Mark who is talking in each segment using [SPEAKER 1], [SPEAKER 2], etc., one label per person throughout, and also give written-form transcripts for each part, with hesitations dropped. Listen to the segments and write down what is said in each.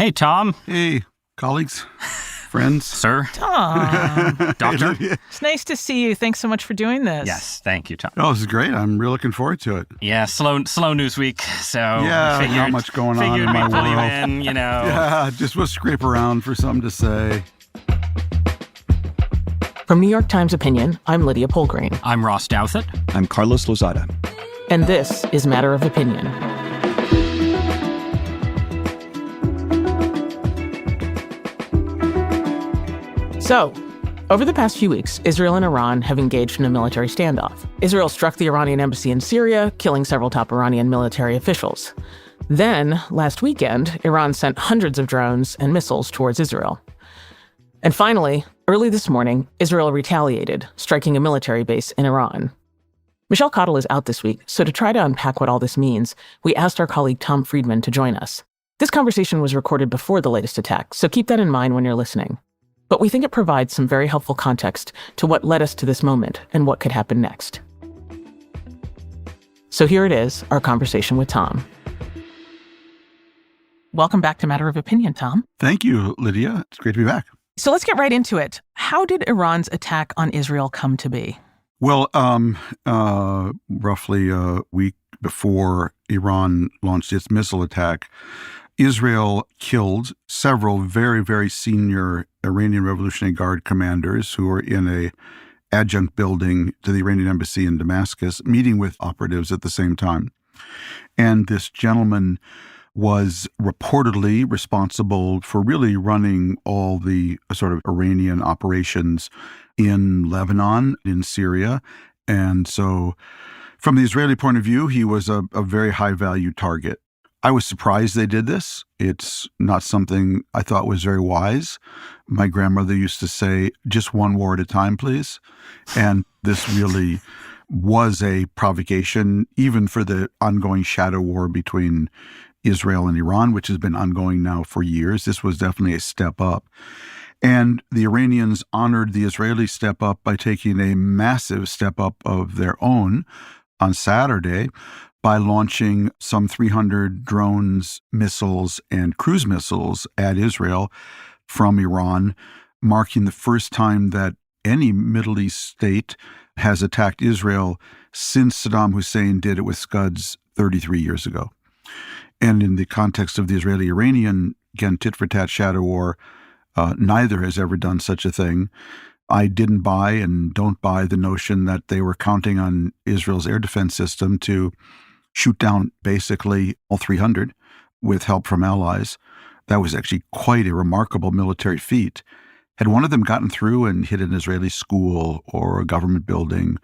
[SPEAKER 1] Hey, Tom.
[SPEAKER 2] Hey, colleagues, friends.
[SPEAKER 1] Sir.
[SPEAKER 3] Tom,
[SPEAKER 1] Doctor.
[SPEAKER 3] it's nice to see you. Thanks so much for doing this.
[SPEAKER 1] Yes, thank you, Tom.
[SPEAKER 2] Oh, this is great. I'm really looking forward to it.
[SPEAKER 1] Yeah, slow news week, so
[SPEAKER 2] Yeah, not much going on in my
[SPEAKER 1] pull you
[SPEAKER 2] world.
[SPEAKER 1] in,
[SPEAKER 2] Yeah, just we'll scrape around for something to say.
[SPEAKER 3] From New York Times Opinion, I'm Lydia Polgrain.
[SPEAKER 1] I'm Ross Douthat.
[SPEAKER 4] I'm Carlos Lozada.
[SPEAKER 3] And this is Matter of Opinion. So, over the past few weeks, Israel and Iran have engaged in a military standoff. Israel struck the Iranian embassy in Syria, killing several top Iranian military officials. Then, last weekend, Iran sent hundreds of drones and missiles towards Israel. And finally, early this morning, Israel retaliated, striking a military base in Iran. Michelle Cottle is out this week, so to try to unpack what all this means, we asked our colleague Tom Friedman to join us. This conversation was recorded before the latest attack, so keep that in mind when you're listening. But we think it provides some very helpful context to what led us to this moment and what could happen next. So here it is, our conversation with Tom. Welcome back to Matter of Opinion, Tom.
[SPEAKER 2] Thank you, Lydia. It's great to be back.
[SPEAKER 3] So let's get right into it. How did Iran's attack on Israel come to be?
[SPEAKER 2] Well, roughly a week before Iran launched its missile attack, Israel killed several very, very senior Iranian Revolutionary Guard commanders who were in a adjunct building to the Iranian embassy in Damascus, meeting with operatives at the same time. And this gentleman was reportedly responsible for really running all the sort of Iranian operations in Lebanon, in Syria. And so from the Israeli point of view, he was a very high-value target. I was surprised they did this. It's not something I thought was very wise. My grandmother used to say, just one war at a time, please. And this really was a provocation, even for the ongoing shadow war between Israel and Iran, which has been ongoing now for years. This was definitely a step up. And the Iranians honored the Israeli step up by taking a massive step up of their own on Saturday by launching some 300 drones, missiles, and cruise missiles at Israel from Iran, marking the first time that any Middle East state has attacked Israel since Saddam Hussein did it with Scuds 33 years ago. And in the context of the Israeli-Iranian, again, tit-for-tat shadow war, neither has ever done such a thing. I didn't buy and don't buy the notion that they were counting on Israel's air defense system to shoot down basically all 300 with help from allies. That was actually quite a remarkable military feat. Had one of them gotten through and hit an Israeli school or a government building,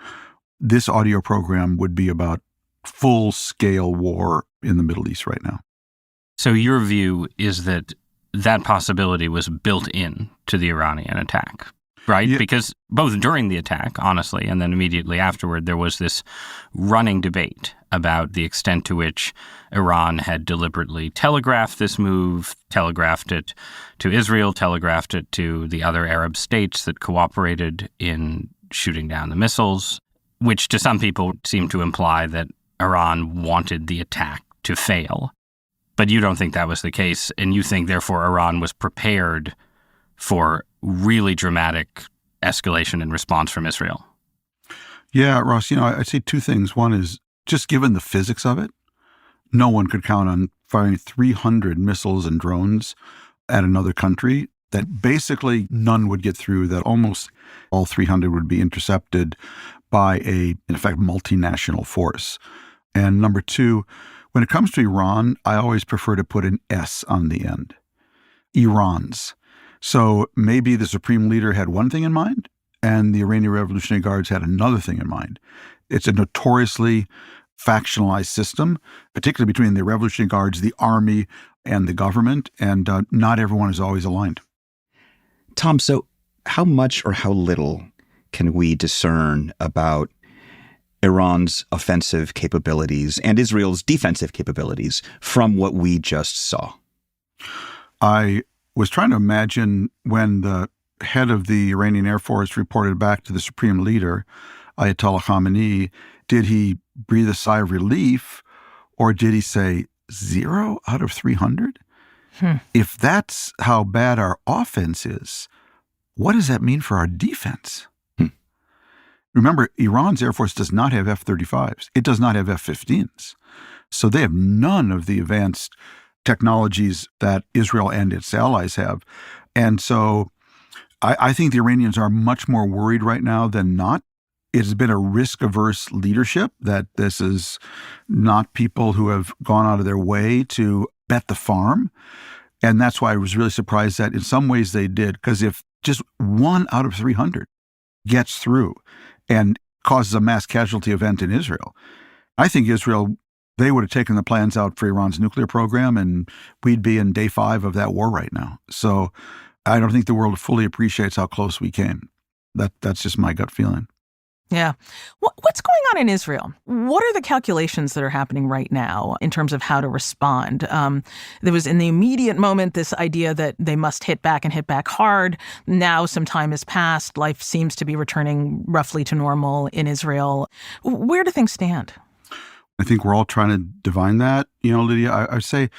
[SPEAKER 2] this audio program would be about full-scale war in the Middle East right now.
[SPEAKER 1] So your view is that that possibility was built in to the Iranian attack, right?
[SPEAKER 2] Yeah.
[SPEAKER 1] Because both during the attack, honestly, and then immediately afterward, there was this running debate about the extent to which Iran had deliberately telegraphed this move, telegraphed it to Israel, telegraphed it to the other Arab states that cooperated in shooting down the missiles, which to some people seemed to imply that Iran wanted the attack to fail. But you don't think that was the case, and you think, therefore, Iran was prepared for really dramatic escalation in response from Israel.
[SPEAKER 2] Yeah, Ross, I'd say two things. One is, just given the physics of it, no one could count on firing 300 missiles and drones at another country, that basically none would get through, that almost all 300 would be intercepted by in effect, multinational force. And number two, when it comes to Iran, I always prefer to put an S on the end. Iran's. So maybe the supreme leader had one thing in mind, and the Iranian Revolutionary Guards had another thing in mind. It's a notoriously factionalized system, particularly between the Revolutionary Guards, the army, and the government, and not everyone is always aligned.
[SPEAKER 4] Tom, so how much or how little can we discern about Iran's offensive capabilities and Israel's defensive capabilities from what we just saw?
[SPEAKER 2] I was trying to imagine when the head of the Iranian Air Force reported back to the supreme leader, Ayatollah Khamenei, did he breathe a sigh of relief, or did he say 0 out of 300? If that's how bad our offense is, what does that mean for our defense? Remember, Iran's Air Force does not have F-35s. It does not have F-15s. So they have none of the advanced technologies that Israel and its allies have. And so I think the Iranians are much more worried right now than not. It has been a risk-averse leadership, that this is not people who have gone out of their way to bet the farm. And that's why I was really surprised that in some ways they did, because if just 1 out of 300 gets through and causes a mass casualty event in Israel, I think Israel, they would have taken the plans out for Iran's nuclear program, and we'd be in day 5 of that war right now. So I don't think the world fully appreciates how close we came. That's just my gut feeling.
[SPEAKER 3] Yeah. What's going on in Israel? What are the calculations that are happening right now in terms of how to respond? There was in the immediate moment this idea that they must hit back and hit back hard. Now some time has passed. Life seems to be returning roughly to normal in Israel. Where do things stand?
[SPEAKER 2] I think we're all trying to divine that. Lydia, I say,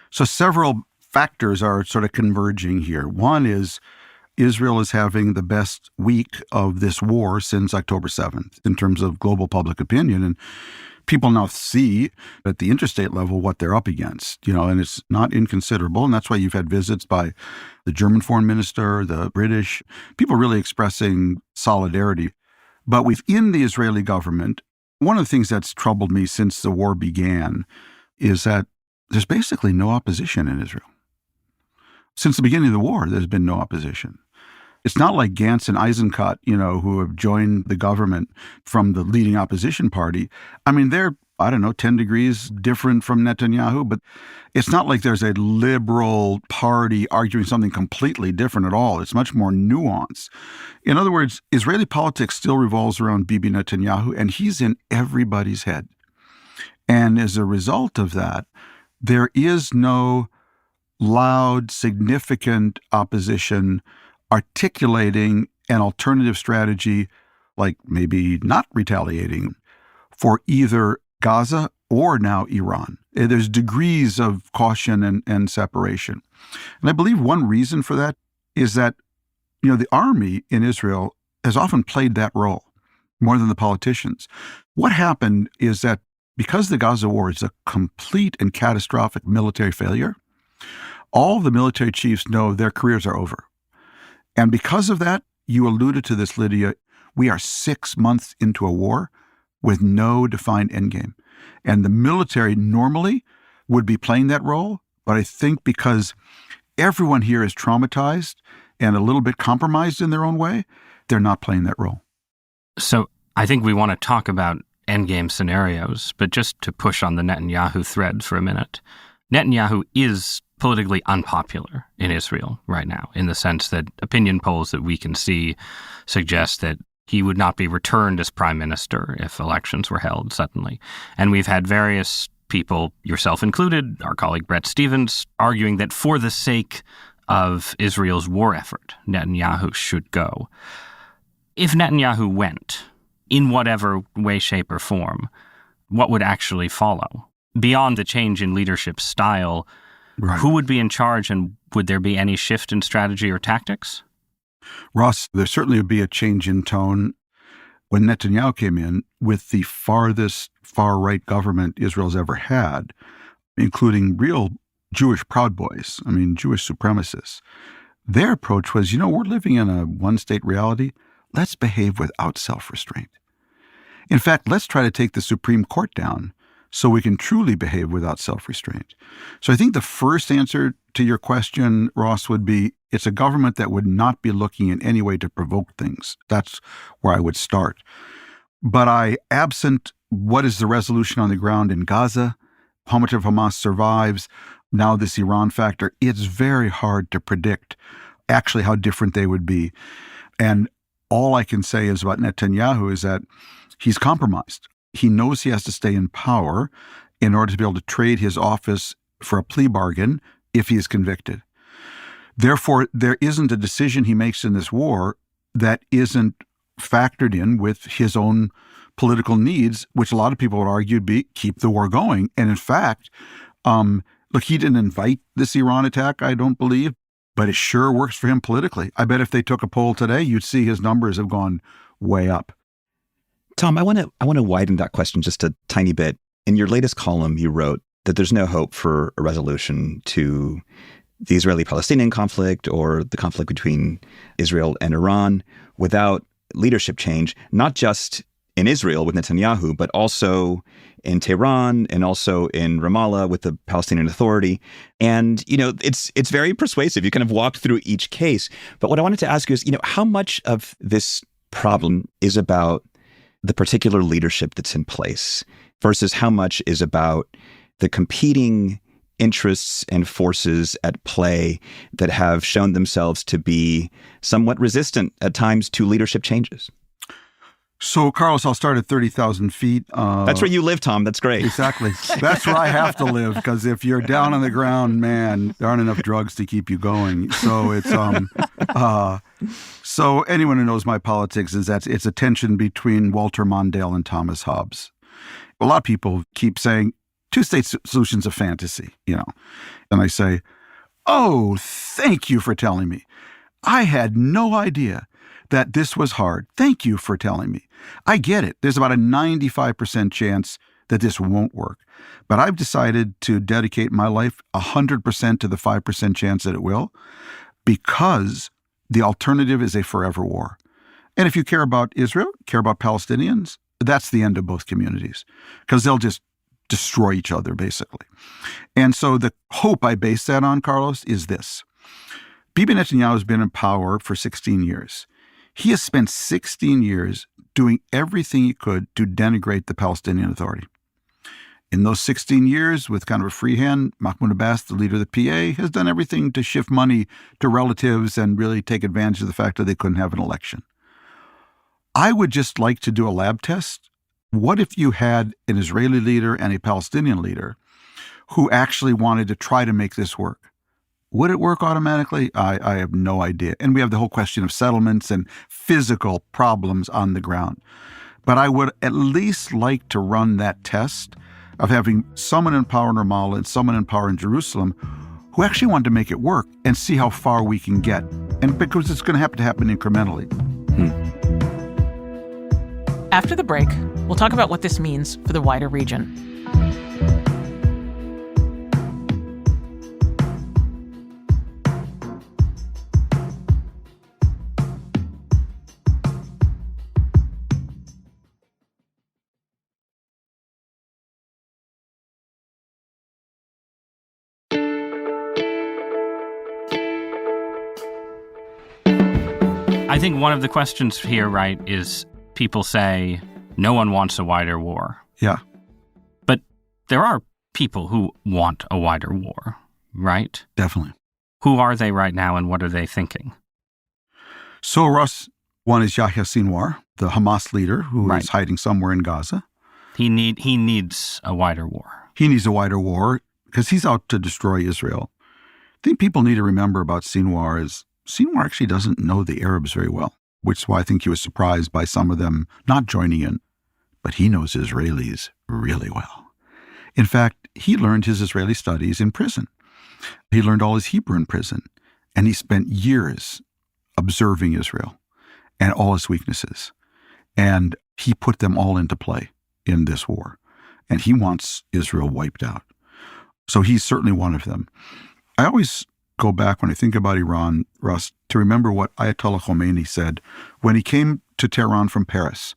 [SPEAKER 2] so several factors are sort of converging here. One is Israel is having the best week of this war since October 7th in terms of global public opinion. And people now see at the interstate level what they're up against, and it's not inconsiderable. And that's why you've had visits by the German foreign minister, the British, people really expressing solidarity. But within the Israeli government, one of the things that's troubled me since the war began is that there's basically no opposition in Israel. Since the beginning of the war, there's been no opposition. It's not like Gantz and Eisenkot, who have joined the government from the leading opposition party. I mean, they're, 10 degrees different from Netanyahu, but it's not like there's a liberal party arguing something completely different at all. It's much more nuanced. In other words, Israeli politics still revolves around Bibi Netanyahu, and he's in everybody's head. And as a result of that, there is no loud, significant opposition articulating an alternative strategy, like maybe not retaliating for either Gaza or now Iran. There's degrees of caution and separation. And I believe one reason for that is that, the army in Israel has often played that role more than the politicians. What happened is that because the Gaza war is a complete and catastrophic military failure, all the military chiefs know their careers are over. And because of that, you alluded to this, Lydia, we are 6 months into a war with no defined endgame. And the military normally would be playing that role, but I think because everyone here is traumatized and a little bit compromised in their own way, they're not playing that role.
[SPEAKER 1] So I think we want to talk about endgame scenarios, but just to push on the Netanyahu thread for a minute, Netanyahu is politically unpopular in Israel right now, in the sense that opinion polls that we can see suggest that he would not be returned as prime minister if elections were held suddenly. And we've had various people, yourself included, our colleague Bret Stephens, arguing that for the sake of Israel's war effort, Netanyahu should go. If Netanyahu went, in whatever way, shape, or form, what would actually follow? Beyond the change in leadership style, right, who would be in charge, and would there be any shift in strategy or tactics?
[SPEAKER 2] Ross, there certainly would be a change in tone. When Netanyahu came in with the farthest far-right government Israel's ever had, including real Jewish Proud Boys, Jewish supremacists, their approach was, we're living in a one-state reality. Let's behave without self-restraint. In fact, let's try to take the Supreme Court down so we can truly behave without self-restraint. So I think the first answer to your question, Ross, would be it's a government that would not be looking in any way to provoke things. That's where I would start. But absent what is the resolution on the ground in Gaza, how much of Hamas survives, now this Iran factor, it's very hard to predict actually how different they would be. And all I can say is about Netanyahu is that he's compromised. He knows he has to stay in power in order to be able to trade his office for a plea bargain if he is convicted. Therefore, there isn't a decision he makes in this war that isn't factored in with his own political needs, which a lot of people would argue would be keep the war going. And in fact, Look, he didn't invite this Iran attack, I don't believe, but it sure works for him politically. I bet if they took a poll today, you'd see his numbers have gone way up.
[SPEAKER 4] Tom, I want to widen that question just a tiny bit. In your latest column, you wrote that there's no hope for a resolution to the Israeli-Palestinian conflict or the conflict between Israel and Iran without leadership change, not just in Israel with Netanyahu, but also in Tehran and also in Ramallah with the Palestinian Authority. And, it's very persuasive. You kind of walked through each case. But what I wanted to ask you is, how much of this problem is about the particular leadership that's in place versus how much is about the competing interests and forces at play that have shown themselves to be somewhat resistant at times to leadership changes?
[SPEAKER 2] So, Carlos, I'll start at 30,000 feet.
[SPEAKER 4] That's where you live, Tom. That's great.
[SPEAKER 2] Exactly. That's where I have to live, because if you're down on the ground, man, there aren't enough drugs to keep you going. So it's so anyone who knows my politics is that it's a tension between Walter Mondale and Thomas Hobbes. A lot of people keep saying two-state solution's a fantasy, and I say, oh, thank you for telling me. I had no idea that this was hard. Thank you for telling me. I get it. There's about a 95% chance that this won't work. But I've decided to dedicate my life 100% to the 5% chance that it will, because the alternative is a forever war. And if you care about Israel, care about Palestinians, that's the end of both communities, because they'll just destroy each other, basically. And so the hope I base that on, Carlos, is this. Bibi Netanyahu has been in power for 16 years. He has spent 16 years doing everything he could to denigrate the Palestinian Authority. In those 16 years, with kind of a free hand, Mahmoud Abbas, the leader of the PA, has done everything to shift money to relatives and really take advantage of the fact that they couldn't have an election. I would just like to do a lab test. What if you had an Israeli leader and a Palestinian leader who actually wanted to try to make this work? Would it work automatically? I have no idea. And we have the whole question of settlements and physical problems on the ground. But I would at least like to run that test of having someone in power in Ramallah and someone in power in Jerusalem who actually wanted to make it work and see how far we can get. And because it's going to happen incrementally.
[SPEAKER 3] After the break, we'll talk about what this means for the wider region.
[SPEAKER 1] I think one of the questions here, right, is people say no one wants a wider war.
[SPEAKER 2] Yeah.
[SPEAKER 1] But there are people who want a wider war, right?
[SPEAKER 2] Definitely.
[SPEAKER 1] Who are they right now, and what are they thinking?
[SPEAKER 2] So, Russ, one is Yahya Sinwar, the Hamas leader who
[SPEAKER 1] Right.
[SPEAKER 2] is hiding somewhere in Gaza.
[SPEAKER 1] He needs a wider war.
[SPEAKER 2] He needs a wider war because he's out to destroy Israel. I think people need to remember about Sinwar is Sinwar actually doesn't know the Arabs very well, which is why I think he was surprised by some of them not joining in. But he knows Israelis really well. In fact, he learned his Israeli studies in prison. He learned all his Hebrew in prison, and he spent years observing Israel and all its weaknesses. And he put them all into play in this war. And he wants Israel wiped out. So he's certainly one of them. I always go back when I think about Iran, Russ, to remember what Ayatollah Khomeini said when he came to Tehran from Paris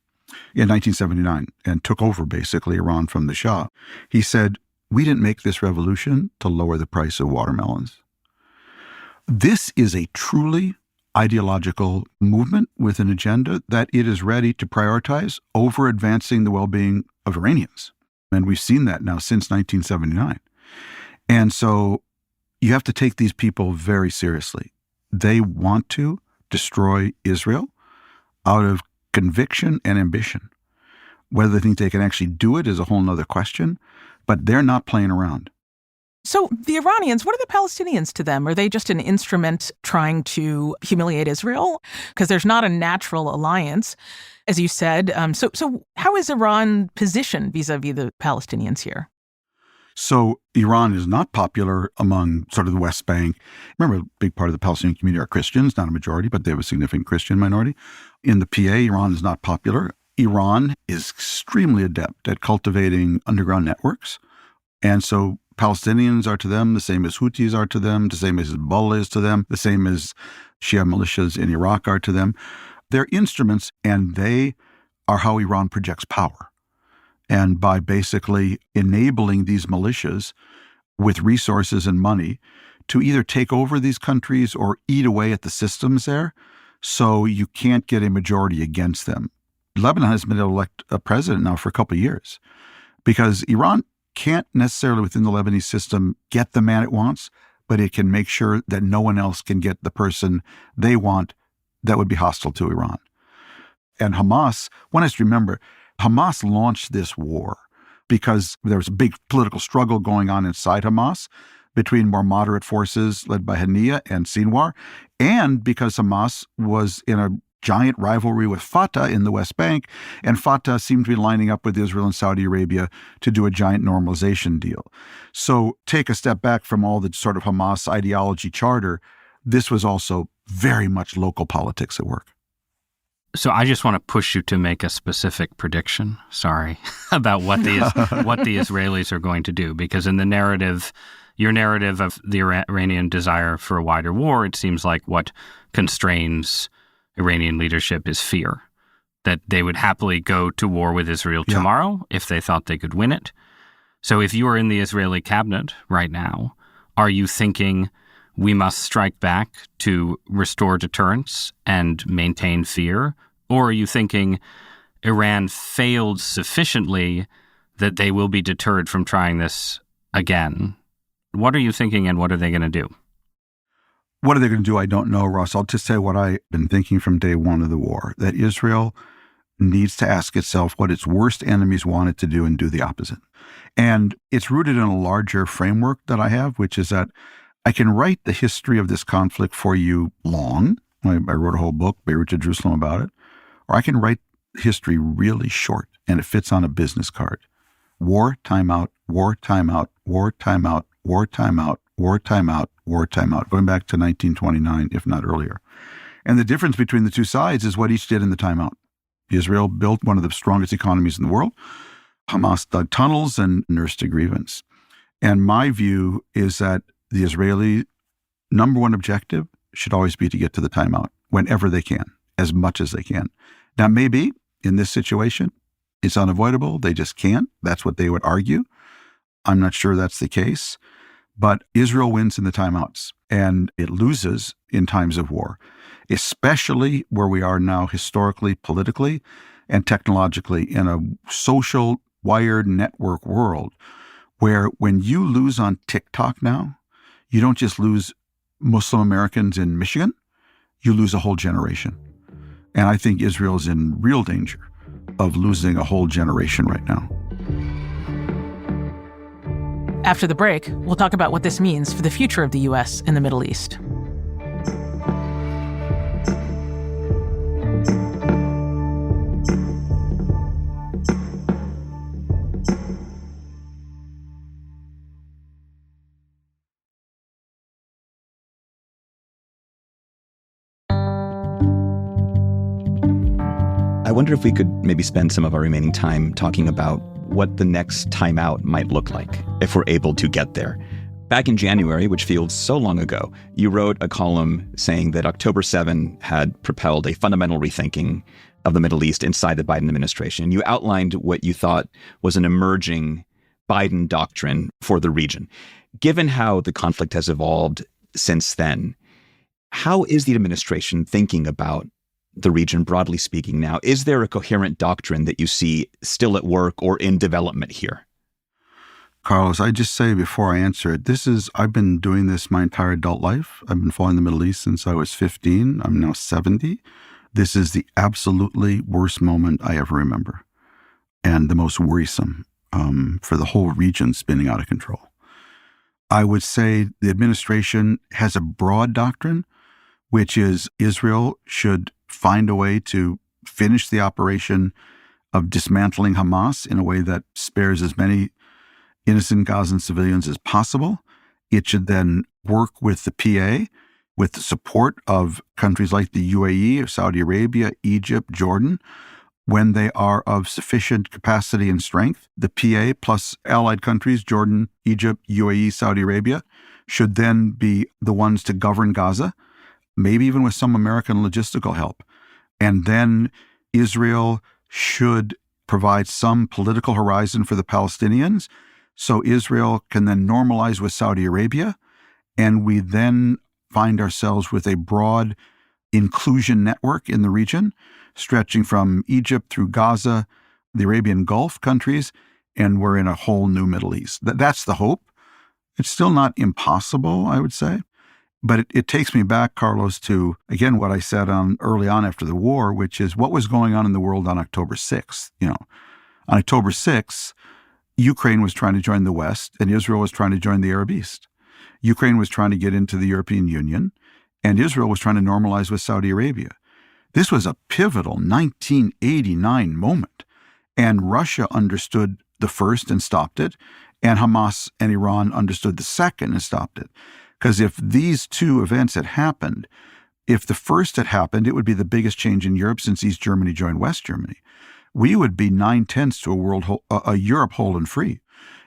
[SPEAKER 2] in 1979 and took over basically Iran from the Shah. He said, "We didn't make this revolution to lower the price of watermelons." This is a truly ideological movement with an agenda that it is ready to prioritize over advancing the well-being of Iranians. And we've seen that now since 1979. And so you have to take these people very seriously. They want to destroy Israel out of conviction and ambition. Whether they think they can actually do it is a whole nother question, but they're not playing around.
[SPEAKER 3] So the Iranians, what are the Palestinians to them? Are they just an instrument trying to humiliate Israel? Because there's not a natural alliance, as you said. So how is Iran positioned vis-a-vis the Palestinians here?
[SPEAKER 2] So Iran is not popular among sort of the West Bank. Remember, a big part of the Palestinian community are Christians, not a majority, but they have a significant Christian minority. In the PA, Iran is not popular. Iran is extremely adept at cultivating underground networks. And so Palestinians are to them the same as Houthis are to them, the same as Hezbollah is to them, the same as Shia militias in Iraq are to them. They're instruments, and they are how Iran projects power. And by basically enabling these militias with resources and money to either take over these countries or eat away at the systems there, so you can't get a majority against them. Lebanon has been able to elect a president now for a couple of years because Iran can't necessarily within the Lebanese system get the man it wants, but it can make sure that no one else can get the person they want that would be hostile to Iran. And Hamas, one has to remember, Hamas launched this war because there was a big political struggle going on inside Hamas between more moderate forces led by Haniya and Sinwar, and because Hamas was in a giant rivalry with Fatah in the West Bank, and Fatah seemed to be lining up with Israel and Saudi Arabia to do a giant normalization deal. So take a step back from all the sort of Hamas ideology charter. This was also very much local politics at work.
[SPEAKER 1] So I just want to push you to make a specific prediction, about what the Israelis are going to do, because in the narrative, your narrative of the Iranian desire for a wider war, it seems like what constrains Iranian leadership is fear, that they would happily go to war with Israel tomorrow if they thought they could win it. So if you are in the Israeli cabinet right now, are you thinking we must strike back to restore deterrence and maintain fear? Or are you thinking Iran failed sufficiently that they will be deterred from trying this again? What are you thinking, and what are they going to do?
[SPEAKER 2] What are they going to do? I don't know, Ross. I'll just say what I've been thinking from day one of the war, that Israel needs to ask itself what its worst enemies want it to do and do the opposite. And it's rooted in a larger framework that I have, which is that I can write the history of this conflict for you long. I wrote a whole book, Beirut to Jerusalem, about it. Or I can write history really short, and it fits on a business card. War, timeout, war, timeout, war, timeout, war, timeout, war, timeout, war, timeout, going back to 1929, if not earlier. And the difference between the two sides is what each did in the timeout. Israel built one of the strongest economies in the world. Hamas dug tunnels and nursed a grievance. And my view is that the Israeli number one objective should always be to get to the timeout whenever they can, as much as they can. Now, maybe in this situation, it's unavoidable. They just can't. That's what they would argue. I'm not sure that's the case. But Israel wins in the timeouts, and it loses in times of war, especially where we are now historically, politically, and technologically in a social wired network world where when you lose on TikTok now, you don't just lose Muslim Americans in Michigan, you lose a whole generation. And I think Israel is in real danger of losing a whole generation right now.
[SPEAKER 3] After the break, we'll talk about what this means for the future of the U.S. in the Middle East.
[SPEAKER 4] I wonder if we could maybe spend some of our remaining time talking about what the next timeout might look like if we're able to get there. Back in January, which feels so long ago, you wrote a column saying that October 7 had propelled a fundamental rethinking of the Middle East inside the Biden administration. You outlined what you thought was an emerging Biden doctrine for the region. Given how the conflict has evolved since then, how is the administration thinking about the region, broadly speaking now? Is there a coherent doctrine that you see still at work or in development here?
[SPEAKER 2] Carlos, I just say before I answer it, I've been doing this my entire adult life. I've been following the Middle East since I was 15. I'm now 70. This is the absolutely worst moment I ever remember, and the most worrisome for the whole region spinning out of control. I would say the administration has a broad doctrine, which is Israel should find a way to finish the operation of dismantling Hamas in a way that spares as many innocent Gazan civilians as possible. It should then work with the PA, with the support of countries like the UAE, Saudi Arabia, Egypt, Jordan, when they are of sufficient capacity and strength. The PA plus allied countries, Jordan, Egypt, UAE, Saudi Arabia, should then be the ones to govern Gaza, maybe even with some American logistical help. And then Israel should provide some political horizon for the Palestinians, so Israel can then normalize with Saudi Arabia, and we then find ourselves with a broad inclusion network in the region, stretching from Egypt through Gaza, the Arabian Gulf countries, and we're in a whole new Middle East. That's the hope. It's still not impossible, I would say. But it takes me back, Carlos, to, again, what I said early on after the war, which is what was going on in the world on October 6th. On October 6th, Ukraine was trying to join the West, and Israel was trying to join the Arab East. Ukraine was trying to get into the European Union, and Israel was trying to normalize with Saudi Arabia. This was a pivotal 1989 moment, and Russia understood the first and stopped it, and Hamas and Iran understood the second and stopped it. Because if these two events had happened, if the first had happened, it would be the biggest change in Europe since East Germany joined West Germany. We would be 9/10 to a Europe whole and free.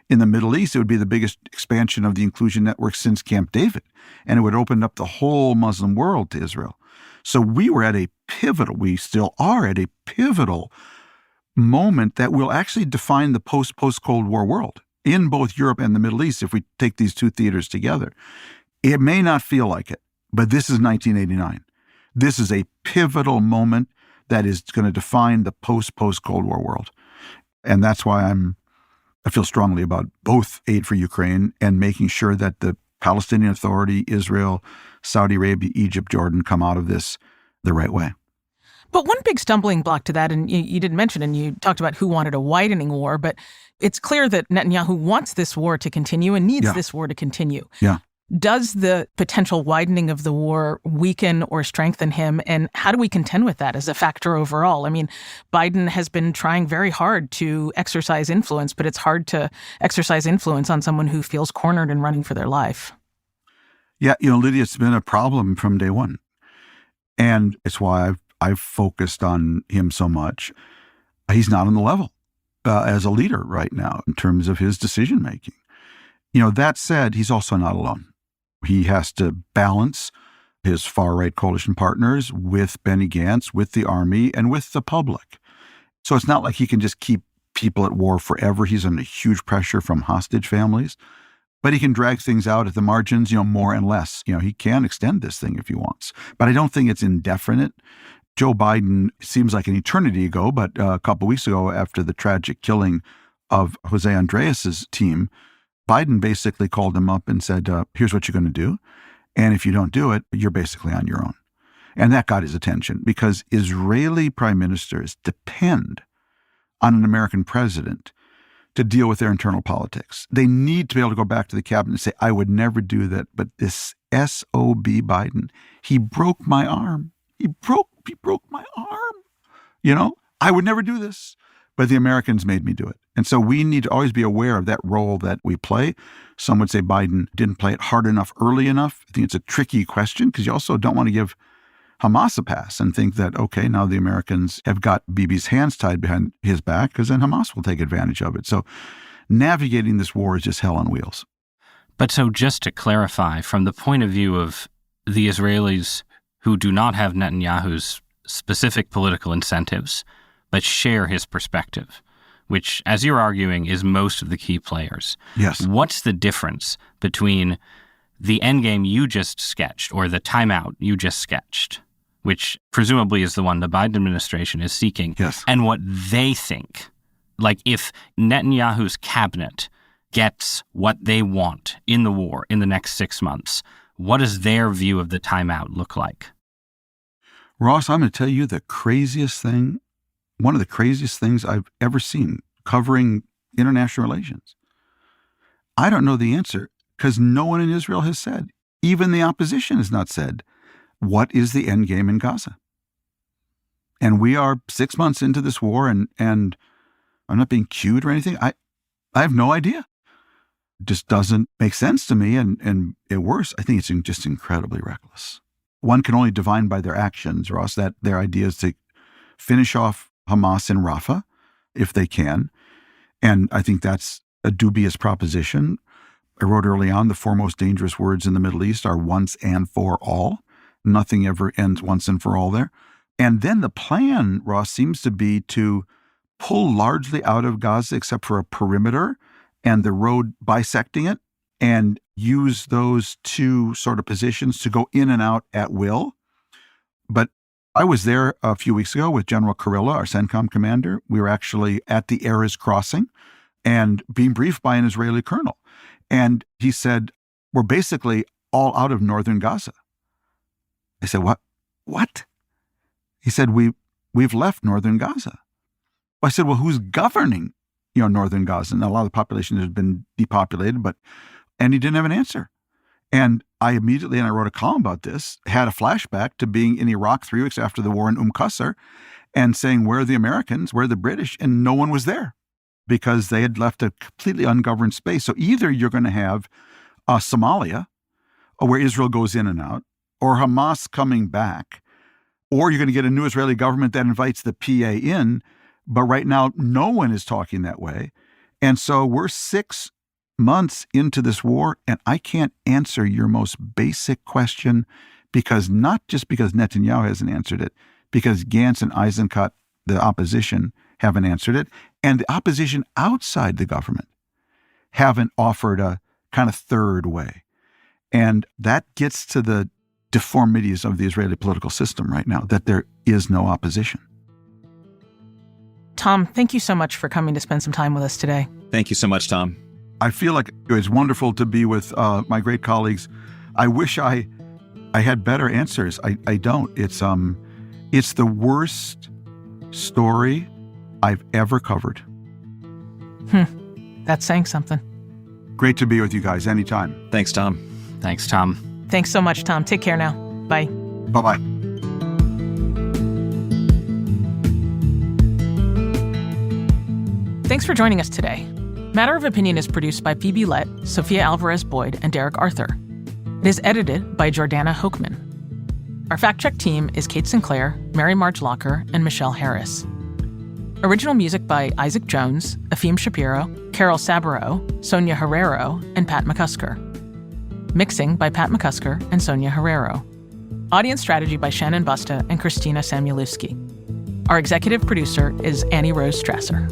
[SPEAKER 2] In the Middle East, it would be the biggest expansion of the inclusion network since Camp David, and it would open up the whole Muslim world to Israel. So we still are at a pivotal moment that will actually define the post-Cold War world in both Europe and the Middle East if we take these two theaters together. It may not feel like it, but this is 1989. This is a pivotal moment that is going to define the post-Cold War world. And that's why I feel strongly about both aid for Ukraine and making sure that the Palestinian Authority, Israel, Saudi Arabia, Egypt, Jordan come out of this the right way.
[SPEAKER 3] But one big stumbling block to that, and you didn't mention, and you talked about who wanted a widening war, but it's clear that Netanyahu wants this war to continue and needs this war to continue.
[SPEAKER 2] Yeah.
[SPEAKER 3] Does the potential widening of the war weaken or strengthen him? And how do we contend with that as a factor overall? I mean, Biden has been trying very hard to exercise influence, but it's hard to exercise influence on someone who feels cornered and running for their life.
[SPEAKER 2] Yeah, Lydia, it's been a problem from day one. And it's why I've focused on him so much. He's not on the level as a leader right now in terms of his decision making. That said, he's also not alone. He has to balance his far-right coalition partners with Benny Gantz, with the army, and with the public. So it's not like he can just keep people at war forever. He's under huge pressure from hostage families. But he can drag things out at the margins, more and less. He can extend this thing if he wants. But I don't think it's indefinite. Joe Biden seems like an eternity ago, but a couple of weeks ago, after the tragic killing of Jose Andreas's team, Biden basically called him up and said, here's what you're going to do. And if you don't do it, you're basically on your own. And that got his attention because Israeli prime ministers depend on an American president to deal with their internal politics. They need to be able to go back to the cabinet and say, I would never do that. But this SOB Biden, he broke my arm. He broke my arm. I would never do this. But the Americans made me do it. And so we need to always be aware of that role that we play. Some would say Biden didn't play it hard enough, early enough. I think it's a tricky question because you also don't want to give Hamas a pass and think that, okay, now the Americans have got Bibi's hands tied behind his back because then Hamas will take advantage of it. So navigating this war is just hell on wheels.
[SPEAKER 1] But so just to clarify, from the point of view of the Israelis who do not have Netanyahu's specific political incentives, but share his perspective, which, as you're arguing, is most of the key players.
[SPEAKER 2] Yes.
[SPEAKER 1] What's the difference between the endgame you just sketched or the timeout you just sketched, which presumably is the one the Biden administration is seeking,
[SPEAKER 2] yes,
[SPEAKER 1] and what they think? Like if Netanyahu's cabinet gets what they want in the war in the next 6 months, what does their view of the timeout look like?
[SPEAKER 2] Ross, I'm going to tell you one of the craziest things I've ever seen covering international relations. I don't know the answer because no one in Israel has said, even the opposition has not said, what is the end game in Gaza? And we are 6 months into this war and I'm not being cute or anything. I have no idea. just doesn't make sense to me. And worse, I think it's just incredibly reckless. One can only divine by their actions, Ross, that their idea is to finish off Hamas in Rafah, if they can. And I think that's a dubious proposition. I wrote early on, the four most dangerous words in the Middle East are once and for all. Nothing ever ends once and for all there. And then the plan, Ross, seems to be to pull largely out of Gaza except for a perimeter and the road bisecting it, and use those two sort of positions to go in and out at will. But I was there a few weeks ago with General Kurilla, our CENTCOM commander. We were actually at the Erez crossing and being briefed by an Israeli colonel. And he said, we're basically all out of northern Gaza. I said, what? He said, we've left northern Gaza. I said, well, who's governing, northern Gaza? And a lot of the population has been depopulated, and he didn't have an answer. And I immediately, and I wrote a column about this, had a flashback to being in Iraq 3 weeks after the war in Qasr and saying, where are the Americans, where are the British? And no one was there because they had left a completely ungoverned space. So either you're going to have Somalia, where Israel goes in and out, or Hamas coming back, or you're going to get a new Israeli government that invites the PA in. But right now, no one is talking that way. And so we're 6 months into this war, and I can't answer your most basic question, because not just because Netanyahu hasn't answered it, because Gantz and Eisenkot, the opposition, haven't answered it, and the opposition outside the government haven't offered a kind of third way. And that gets to the deformities of the Israeli political system right now, that there is no opposition.
[SPEAKER 3] Tom, thank you so much for coming to spend some time with us today.
[SPEAKER 4] Thank you so much, Tom.
[SPEAKER 2] I feel like it's wonderful to be with my great colleagues. I wish I had better answers. I don't. It's the worst story I've ever covered.
[SPEAKER 3] That's saying something.
[SPEAKER 2] Great to be with you guys anytime.
[SPEAKER 4] Thanks, Tom.
[SPEAKER 1] Thanks, Tom.
[SPEAKER 3] Thanks so much, Tom. Take care now. Bye.
[SPEAKER 2] Bye-bye.
[SPEAKER 3] Thanks for joining us today. Matter of Opinion is produced by Phoebe Lett, Sophia Alvarez-Boyd, and Derek Arthur. It is edited by Jordana Hochman. Our fact-check team is Kate Sinclair, Mary Marge Locker, and Michelle Harris. Original music by Isaac Jones, Afim Shapiro, Carol Saburo, Sonia Herrero, and Pat McCusker. Mixing by Pat McCusker and Sonia Herrero. Audience strategy by Shannon Busta and Christina Samuelewski. Our executive producer is Annie Rose Strasser.